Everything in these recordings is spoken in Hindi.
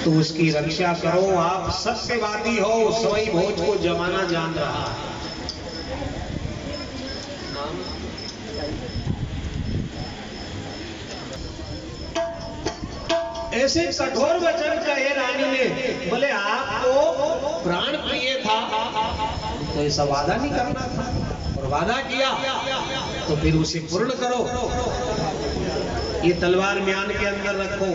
तो उसकी रक्षा करो। आप सत्यवादी हो, सवई भोज को जमाना जान रहा है। ऐसे कठोर वचन कहे रानी ने। बोले आपको प्राण प्रिय था तो ऐसा वादा नहीं करना था, और वादा किया तो फिर उसे पूर्ण करो। ये तलवार म्यान के अंदर रखो,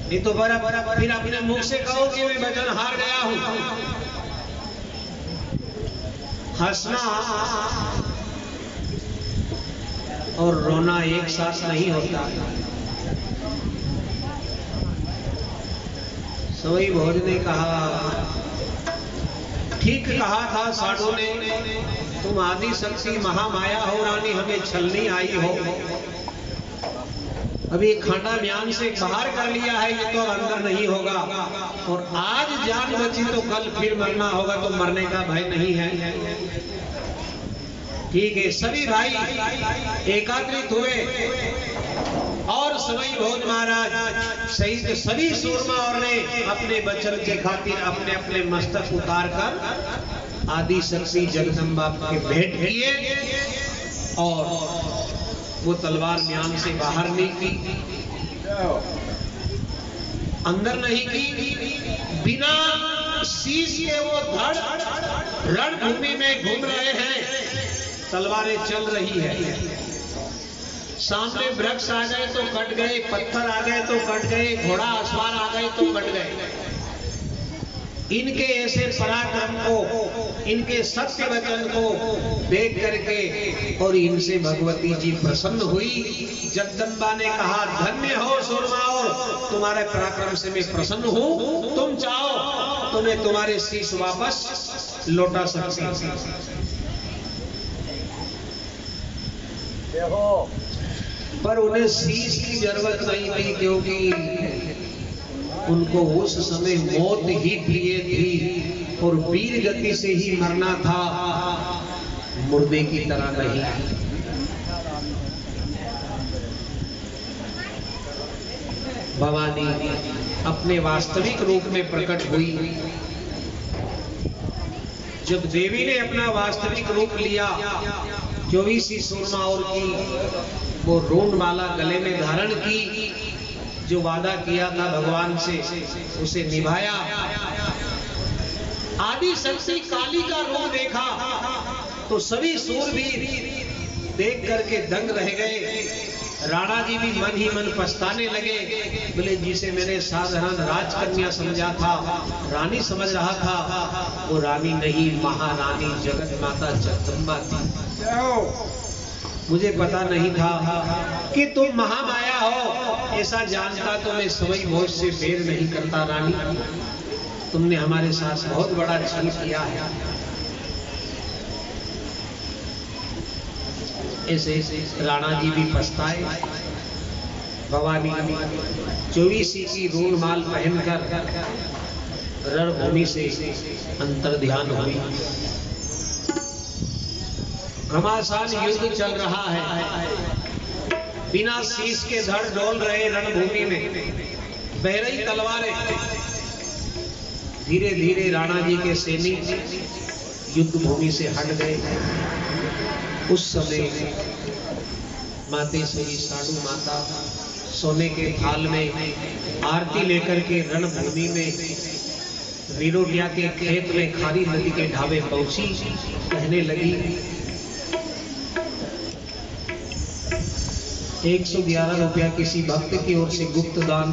नहीं तो फिर अपने मुख से कहो कि मैं वचन हार गया हूं। हंसना और रोना एक साथ नहीं होता। सवई भोज ने कहा, ठीक कहा था साधु ने, तुम आदि शक्ति महामाया हो रानी, हमें छलनी आई हो। अभी खाना म्यान से बाहर कर लिया है, ये तो अंदर नहीं होगा, और आज जान बची तो कल फिर मरना होगा, तो मरने का भय नहीं है। ठीक है, सभी भाई एकत्रित हुए और सवई भोज महाराज सहित सभी सूरमाओं ने अपने वचन के खातिर अपने अपने मस्तक उतार कर आदि शक्ति जगदम्बा के भेंट किए, और वो तलवार म्यान से बाहर नहीं की, अंदर नहीं की। बिना शीश के वो धड़ रणभूमि में घूम रहे हैं, तलवारें चल रही है। सामने वृक्ष आ गए तो कट गए, पत्थर आ गए तो कट गए, घोड़ा अश्वार आ गए तो कट गए। इनके ऐसे पराक्रम को, इनके सत्य वचन को देख करके और इनसे भगवती जी प्रसन्न हुई। जगदम्बा ने कहा, धन्य हो सूरमाओं, तुम्हारे पराक्रम से मैं प्रसन्न हूं। तुम चाहो तो मैं तुम्हारे शीश वापस लौटा सकती हूं। पर उन्हें शीश की जरूरत नहीं थी, क्योंकि उनको उस समय मौत ही प्रिय थी, और वीर गति से ही मरना था, मुर्दे की तरह नहीं। भवानी अपने वास्तविक रूप में प्रकट हुई। जब देवी ने अपना वास्तविक रूप लिया, 24 सूरमाओं की वो रून माला गले में धारण की, जो वादा किया था भगवान से उसे निभाया। आदि शक्ति काली का रूप देखा तो सभी सूरवीर देख करके दंग रह गए। राणा जी भी मन ही मन पछताने लगे। बोले, जिसे मैंने साधारण राजकन्या समझा था, रानी समझ रहा था, वो रानी नहीं, महारानी जगत माता जगदम्बा थी। मुझे पता नहीं था कि तुम महामाया हो, ऐसा जानता तो मैं सवई भोज से बेर नहीं करता। रानी, तुमने हमारे साथ बहुत बड़ा छल किया है। ऐसे राणा जी भी पछताए। भवानी 24 की रून माल पहनकर रणभूमि से अंतर्ध्यान हुई। घमासान युद्ध चल रहा है, बिना शीश के धड़ डोल रहे रणभूमि में बह रही तलवारें। धीरे धीरे राणा जी के सैनिक युद्ध भूमि से हट गए। उस समय मातेश्वरी साधु माता सोने के थाल में आरती लेकर के रणभूमि में विरोटिया के खेत में खारी नदी के ढाबे पहुंची। कहने लगी, 111 रुपया किसी भक्त की ओर से गुप्त दान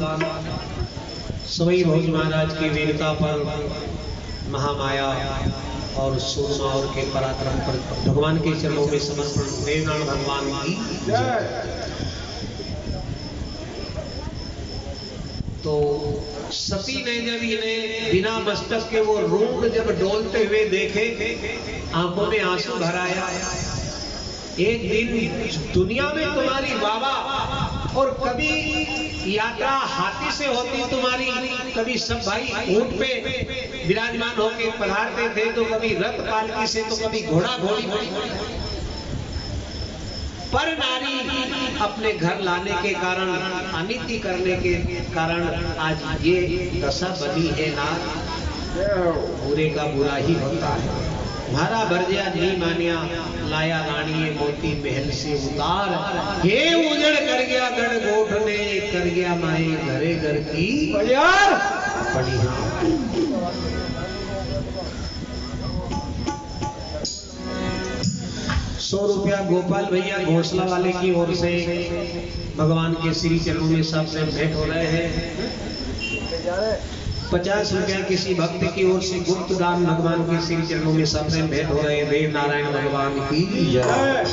सवई भोज महाराज की वीरता पर, महामाया और सूरमाओं के पराक्रम पर भगवान के चरणों में समर्पण। देवनारायण भगवान की जय। तो सती ने जब इन्हें बिना मस्तक के वो रूप जब डोलते हुए देखे, आंखों में आंसू भर आया। एक दिन दुनिया में तुम्हारी बाबा, और कभी यात्रा हाथी से होती तुम्हारी, कभी सब भाई ऊंट पे विराजमान होकर पधारते थे, तो कभी रथ पालकी से, तो कभी घोड़ा घोड़ी। पर नारी अपने घर लाने के कारण, अनिति करने के कारण आज ये दशा बनी है नाथ। बुरे का बुरा ही होता है। मारा भरजिया नहीं मानिया, लाया रानी मोती महल से उतार। हे उजड़ कर गया गढ़ गोठ ने, कर गया माए घरे घर की बढ़िया। 100 रुपया गोपाल भैया घोंसला वाले की ओर से भगवान के श्री चरणों में सबसे भेंट हो रहे हैं। 50 रुपया किसी भक्त की ओर से गुप्त दान भगवान के श्री चरणों में सबसे भेंट हो रहे हैं। देव नारायण भगवान की जय।